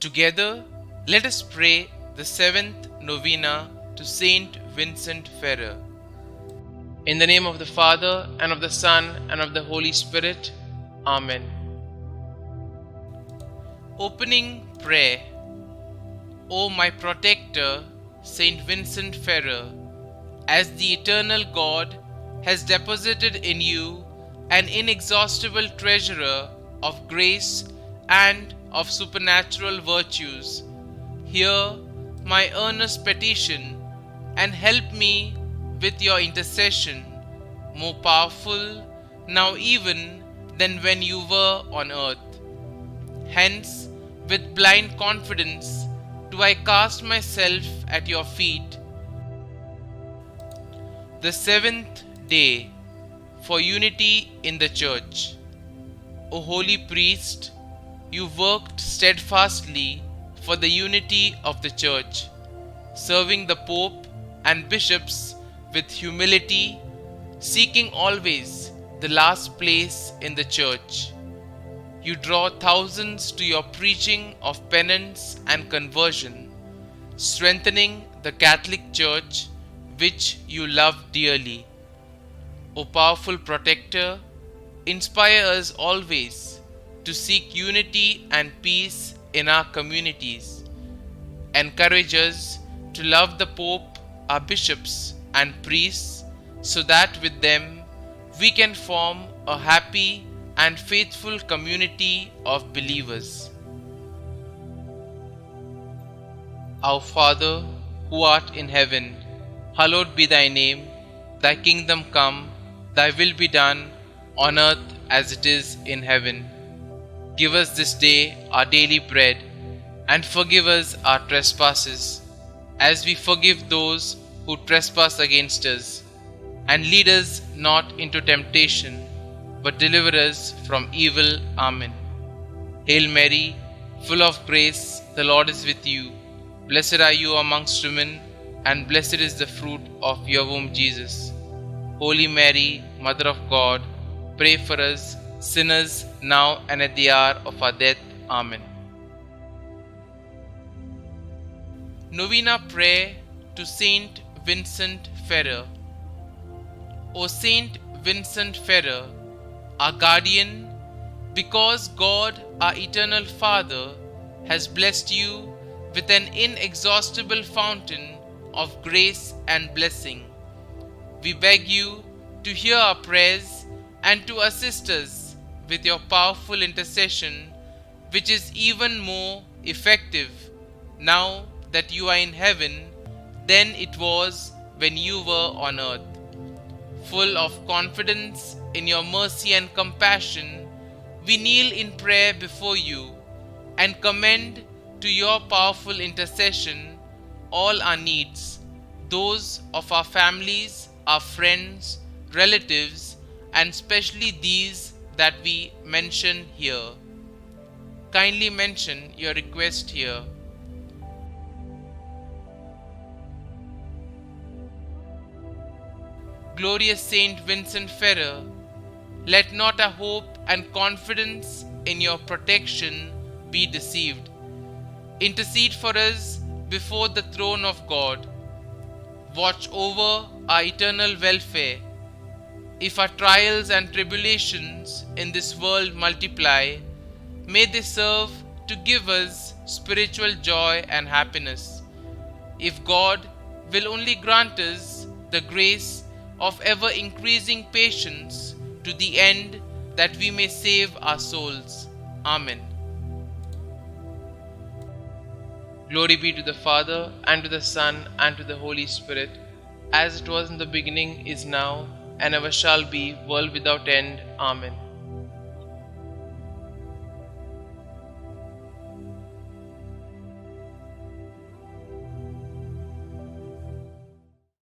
Together, let us pray the seventh Novena to St Vincent Ferrer. In the name of the Father, and of the Son, and of the Holy Spirit. Amen. Opening Prayer. O my protector, St Vincent Ferrer, as the eternal God has deposited in you an inexhaustible treasure of grace and of supernatural virtues, hear my earnest petition and help me with your intercession, more powerful now even than when you were on earth. Hence, with blind confidence do I cast myself at your feet. The seventh day for unity in the Church. O holy priest, you worked steadfastly for the unity of the Church, serving the Pope and bishops with humility, seeking always the last place in the Church. You draw thousands to your preaching of penance and conversion, strengthening the Catholic Church, which you love dearly. O powerful protector, inspire us always to seek unity and peace in our communities. Encourage us to love the Pope, our bishops and priests, so that with them we can form a happy and faithful community of believers. Our Father, who art in heaven, hallowed be thy name. Thy kingdom come, thy will be done, on earth as it is in heaven. Give us this day our daily bread, and forgive us our trespasses, as we forgive those who trespass against us. And lead us not into temptation, but deliver us from evil. Amen. Hail Mary, full of grace, the Lord is with you. Blessed are you amongst women, and blessed is the fruit of your womb, Jesus. Holy Mary, Mother of God, pray for us sinners, now and at the hour of our death. Amen. Novena Prayer to St Vincent Ferrer. O St Vincent Ferrer, our guardian, because God, our eternal Father, has blessed you with an inexhaustible fountain of grace and blessing, we beg you to hear our prayers and to assist us with your powerful intercession, which is even more effective now that you are in heaven than it was when you were on earth. Full of confidence in your mercy and compassion, we kneel in prayer before you and commend to your powerful intercession all our needs, those of our families, our friends, relatives, and especially these that we mention here. Kindly mention your request here. Glorious Saint Vincent Ferrer, let not our hope and confidence in your protection be deceived. Intercede for us before the throne of God. Watch over our eternal welfare. If our trials and tribulations in this world multiply, may they serve to give us spiritual joy and happiness. If God will only grant us the grace of ever-increasing patience to the end that we may save our souls. Amen. Glory be to the Father, and to the Son, and to the Holy Spirit, as it was in the beginning, is now, and ever shall be, world without end. Amen.